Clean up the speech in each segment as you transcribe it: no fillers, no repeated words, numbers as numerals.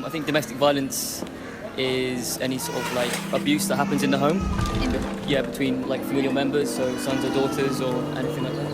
I think domestic violence is any sort of like abuse that happens in the home. Yeah, between like familial members, so sons or daughters or anything like that.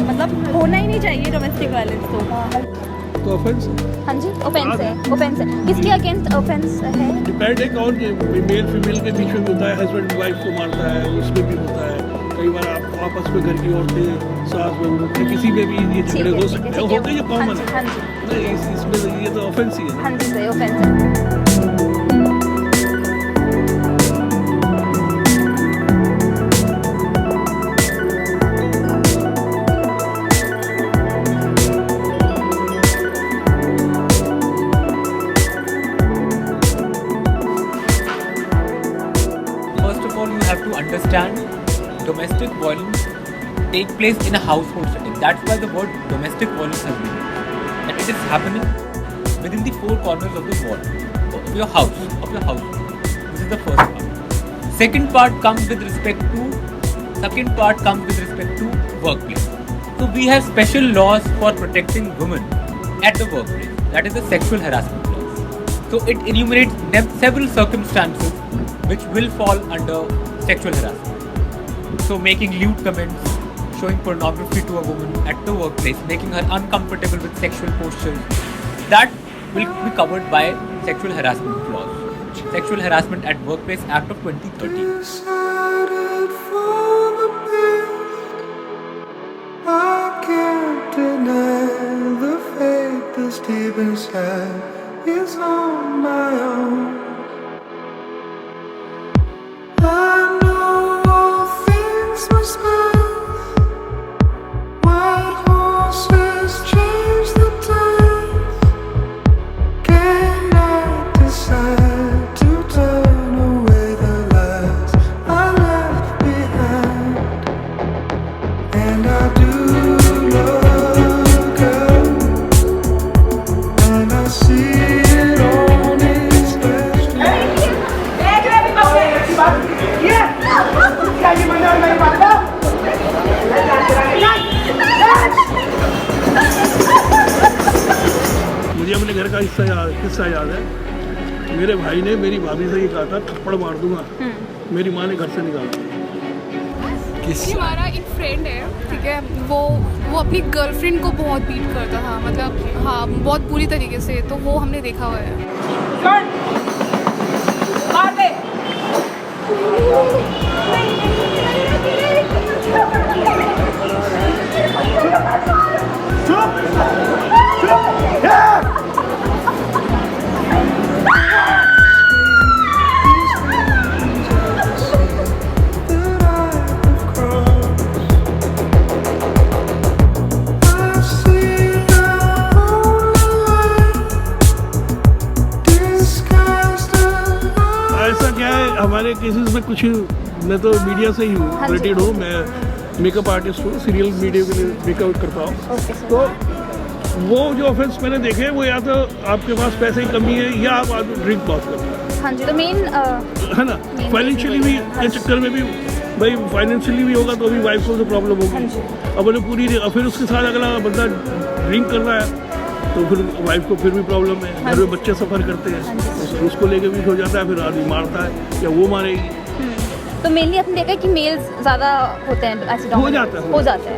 मतलब होना ही नहीं चाहिए domestic violence तो offence हाँ जी offence है किसके against offence है depend है कौन मेल फीमेल के बीच में भी होता है हस्बैंड वाइफ को मारता है उसमें भी होता है कई बार आप आपस में घर की औरतें सास बहू किसी में भी ये झगड़े हो सकते हैं होते हैं ये कॉमन है नहीं इसमें ये तो ऑफेंस ही है हाँ जी सही ऑफेंस है Understand domestic violence take place in a household setting. That's why the word domestic violence has been used. And it is happening within the four corners of the wall of your house, This is the first part. Second part comes with respect to workplace. So we have special laws for protecting women at the workplace. That is the sexual harassment laws. So it enumerates several circumstances which will fall under sexual harassment. So making lewd comments, showing pornography to a woman at the workplace, making her uncomfortable with sexual postures, that will be covered by sexual harassment laws. Sexual Harassment at Workplace Act of 2013. I can't deny the fate that's deep inside is on my own. I know all things must pass. White horses change the tides. Can I decide to turn away the lies I left behind? And I do look up, and I see it on its best. मुझे अपने घर का किस्सा याद है। मेरे भाई ने मेरी भाभी से ये कहा था थप्पड़ मार दूंगा, मेरी माँ ने घर से निकाला। हमारा एक फ्रेंड है, ठीक है, वो अपनी गर्लफ्रेंड को बहुत बीट करता था, मतलब हाँ बहुत बुरी तरीके से, तो वो हमने देखा हुआ है। हमारे केसेस में कुछ, मैं तो मीडिया से ही हूँ, रिलेटेड हूँ, मैं मेकअप आर्टिस्ट हूँ, सीरियल मीडिया के लिए मेकअप करता हूँ। तो वो जो ऑफेंस मैंने देखे वो या तो आपके पास पैसे की कमी है या आप ड्रिंक बहुत करते हैं। हाँ जी, तो मेन है ना, फाइनेंशियली भी के चक्कर में भी, भाई फाइनेंशियली भी होगा तो अभी वाइफ को तो प्रॉब्लम होगी। अब उन्हें पूरी, फिर उसके साथ अगला बंदा ड्रिंक कर रहा है तो फिर वाइफ को फिर भी प्रॉब्लम है, घर में बच्चे सफ़र करते हैं, उसको लेके भी हो जाता है, फिर आदमी मारता है या वो मारेगी। तो मेनली आपने देखा कि मेल्स ज़्यादा होते हैं ऐसे, हो जाता है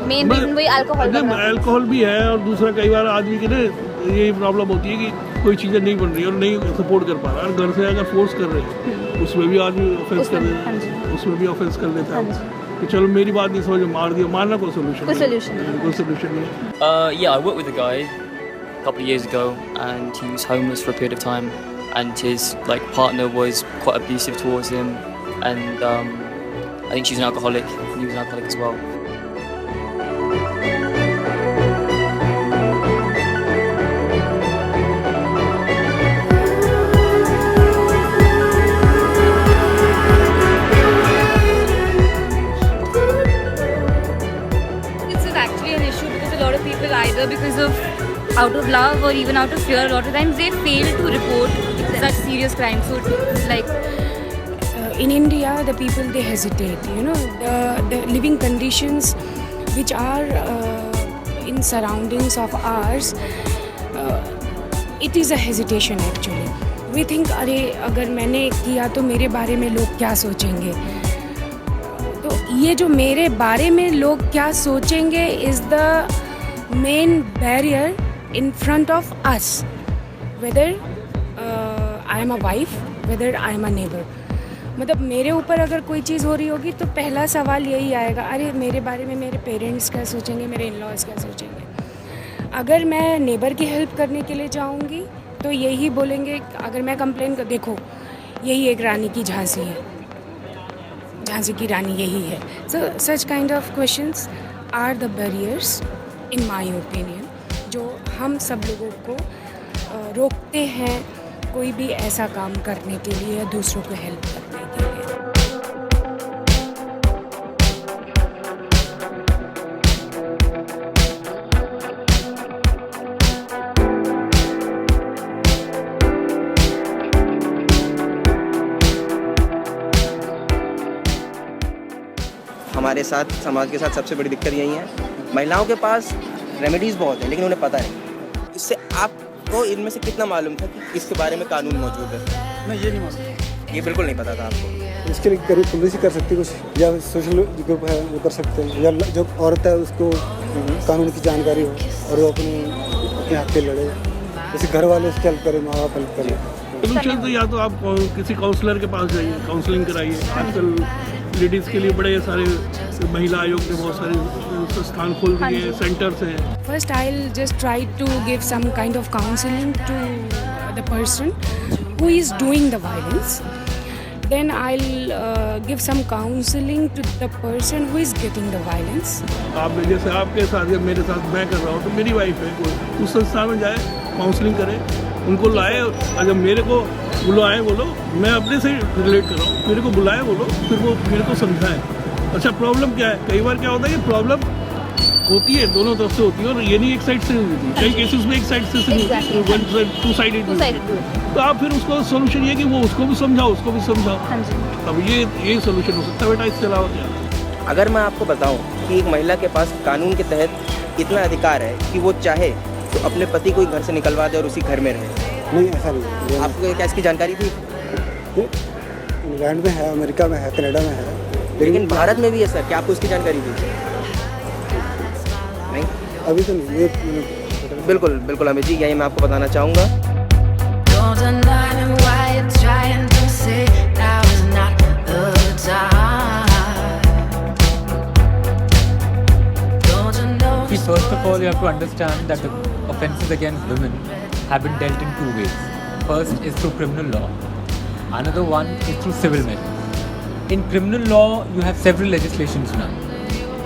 मेन रीजन वही अल्कोहल भी है, और दूसरा कई बार आदमी के ना ये प्रॉब्लम होती है कि कोई चीज़ें नहीं बन रही और नहीं सपोर्ट कर पा रहा, और घर से अगर फोर्स कर रहे हैं उसमें भी आदमी ऑफेंस कर देता है, उसमें भी ऑफेंस कर देता है कि चलो मेरी बात नहीं समझ, मार दिया, मारना कोई सोल्यूशन कोई solution नहीं। कोई सोल्यूशन नहीं है। Yeah, I worked with a guy a couple of years ago, and he was homeless for a period of time, and his like partner was quite abusive towards him, and I think she's an alcoholic, and he was an alcoholic as well. This is actually an issue because a lot of people, either because of out of love or even out of fear, a lot of times they fail to report such serious crimes. So like in India, the people, they hesitate. You know, the living conditions which are in surroundings of ours, it is a hesitation actually. We think, अरे अगर मैंने किया तो मेरे बारे में लोग क्या सोचेंगे. तो ये जो मेरे बारे में लोग क्या सोचेंगे is the main barrier in front of us, whether I am a wife, whether I am a neighbor. मतलब मेरे ऊपर अगर कोई चीज़ हो रही होगी तो पहला सवाल यही आएगा, अरे मेरे बारे में मेरे पेरेंट्स क्या सोचेंगे, मेरे इन लॉज क्या सोचेंगे. अगर मैं नेबर की हेल्प करने के लिए जाऊंगी तो यही बोलेंगे, अगर मैं कंप्लेन कर, देखो यही एक रानी की झांसी है, झांसी की रानी यही है. So such kind of questions are the barriers in my opinion, जो हम सब लोगों को रोकते हैं कोई भी ऐसा काम करने के लिए या दूसरों को हेल्प करने के लिए. हमारे साथ, समाज के साथ सबसे बड़ी दिक्कत यही है, महिलाओं के पास रेमेडीज़ बहुत है लेकिन उन्हें पता नहीं. इससे आपको इनमें से कितना मालूम था कि इसके बारे में कानून मौजूद है? नहीं, ये नहीं मालूम. ये बिल्कुल नहीं पता था आपको. इसके लिए करीब पुलिस ही कर सकती है कुछ, या सोशल ग्रुप है वो कर सकते हैं, या जो औरत है उसको कानून की जानकारी हो और वो अपने हक के लड़े. जैसे घर वाले उसकी हेल्प करें, माँ बाप हेल्प करें. सोल्यूशन तो या तो आप किसी काउंसलर के पास जाइए, काउंसलिंग कराइए. आजकल लेडीज़ के लिए बड़े सारे महिला आयोग ने बहुत सारे संस्थान खोल दिए, सेंटर्स हैं. First, I'll just try to give some kind of counseling to the person who is doing the violence. Then I'll give some counseling to the person who is getting the violence. आप जैसे आपके साथ या मेरे साथ मैं कर रहा हूँ, तो मेरी वाइफ है, कोई उस संस्था में जाए, काउंसलिंग करे, उनको लाए. अगर मेरे को बुलाए बोलो, मैं अपने से रिलेट कर रहा हूँ, मेरे को बुलाए बोलो, फिर वो मेरे को समझाए. अच्छा प्रॉब्लम क्या है? कई बार क्या होता है कि प्रॉब्लम होती है दोनों तरफ से होती है, और ये नहीं एक साइड से होती है. कई केसेस में एक साइड से टू साइडेड. तो आप फिर उसको सोल्यूशन ये कि वो उसको भी समझाओ, उसको भी समझाओ. अब ये सोल्यूशन हो सकता है बेटा. इसके अलावा क्या? अगर मैं आपको बताऊं कि एक महिला के पास कानून के तहत इतना अधिकार है कि वो चाहे तो अपने पति को घर से निकलवा दे और उसी घर में रहे, नहीं ऐसा नहीं. आपको क्या इसकी जानकारी थी? इंग्लैंड में है, अमेरिका में है, कनाडा में है, लेकिन भारत में भी है सर. क्या आपको इसकी जानकारी थी? नहीं, अभी तो नहीं. ये बिल्कुल बिल्कुल अमित जी, यही मैं आपको बताना चाहूँगा. Don't deny why you're trying to say now is not the time. Don't you know? See, first of all, you have to understand that the offences against women have been dealt in two ways. First is through criminal law. Another one is through civil measure. In criminal law, you have several legislations now.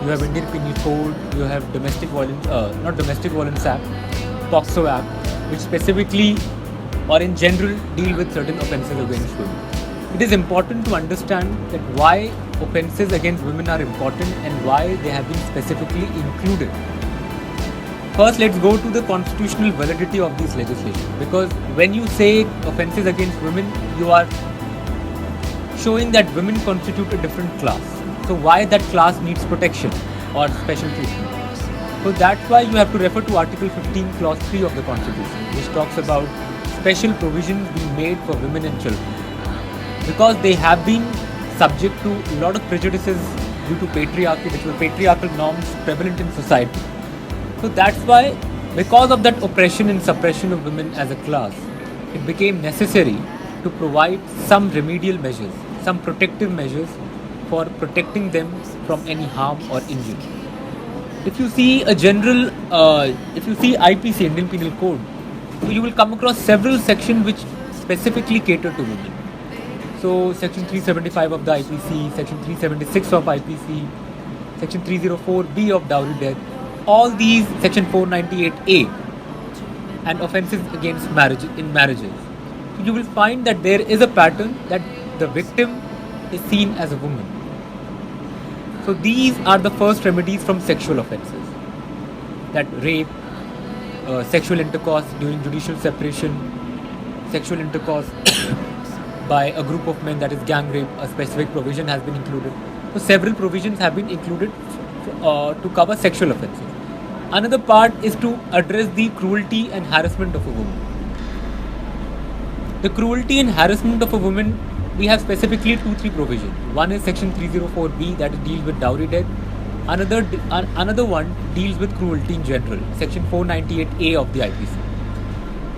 You have Indian Penal Code, you have Domestic Violence, not Domestic Violence Act, POCSO Act, which specifically or in general deal with certain offences against women. It is important to understand that why offences against women are important and why they have been specifically included. First, let's go to the constitutional validity of these legislation, because when you say offences against women, you are showing that women constitute a different class. So why that class needs protection or special treatment? So that's why you have to refer to Article 15, Clause 3 of the Constitution, which talks about special provisions being made for women and children, because they have been subject to a lot of prejudices due to patriarchy, which were patriarchal norms prevalent in society. So that's why Because of that oppression and suppression of women as a class, it became necessary to provide some remedial measures, some protective measures for protecting them from any harm or injury. If you see IPC, Indian Penal Code, you will come across several sections which specifically cater to women. So section 375 of the IPC, section 376 of IPC, section 304B of dowry death, all these, section 498A, and offences against marriages. So you will find that there is a pattern that the victim is seen as a woman. So these are the first remedies from sexual offences, that rape, sexual intercourse during judicial separation, sexual intercourse by a group of men, that is gang rape. A specific provision has been included. So several provisions have been included to cover sexual offences. Another part is to address the cruelty and harassment of a woman. The cruelty and harassment of a woman, we have specifically 2-3 provisions. One is section 304B, that deals with dowry death. Another one deals with cruelty in general, section 498A of the IPC.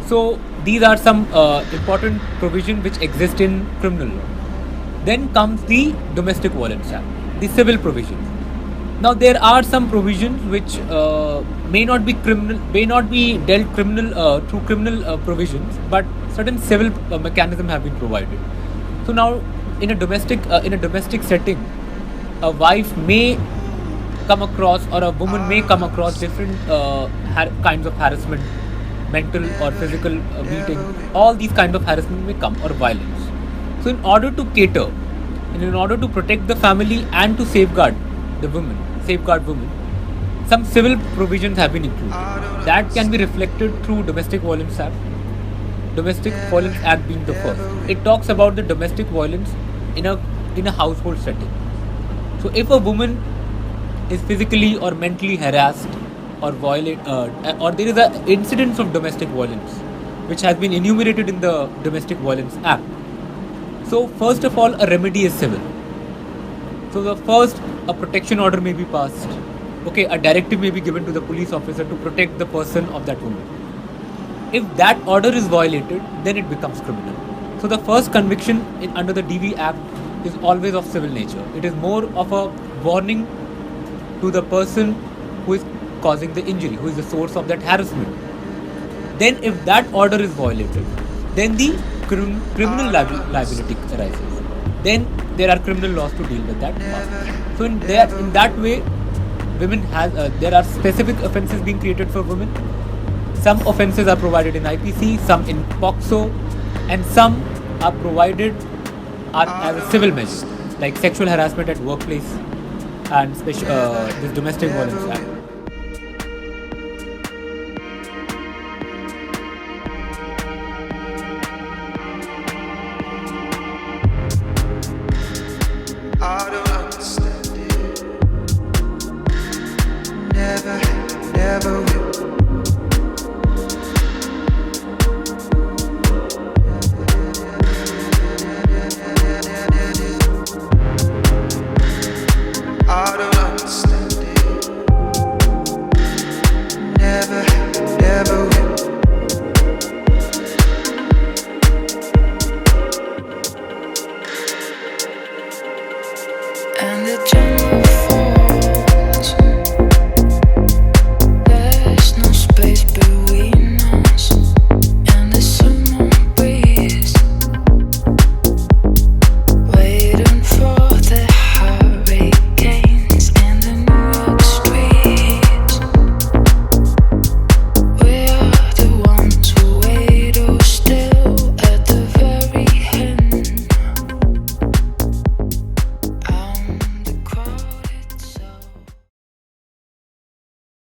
So these are some important provisions which exist in criminal law. Then comes the Domestic Violence Act, the civil provisions. Now there are some provisions which may not be dealt through criminal provisions, but certain civil mechanisms have been provided. So now in a domestic setting, a wife may come across, or a woman may come across different kinds of harassment, mental or physical beating. All these kinds of harassment may come, or violence. So in order to cater, and in order to protect the family and to safeguard women, some civil provisions have been included. That can be reflected through Domestic Violence Act. Domestic Violence Act being the first. It talks about the domestic violence in a household setting. So if a woman is physically or mentally harassed or or there is an incidence of domestic violence which has been enumerated in the Domestic Violence Act. So first of all, a remedy is civil. So the first, a protection order may be passed. Okay, a directive may be given to the police officer to protect the person of that woman. If that order is violated, then it becomes criminal. So the first conviction under the DV Act is always of civil nature. It is more of a warning to the person who is causing the injury, who is the source of that harassment. Then if that order is violated, then the criminal liability arises. Then there are criminal laws to deal with that. So in that way, there are specific offences being created for women. Some offences are provided in IPC, some in POCSO, and some are provided as a civil measure, like sexual harassment at workplace and this Domestic Violence Act.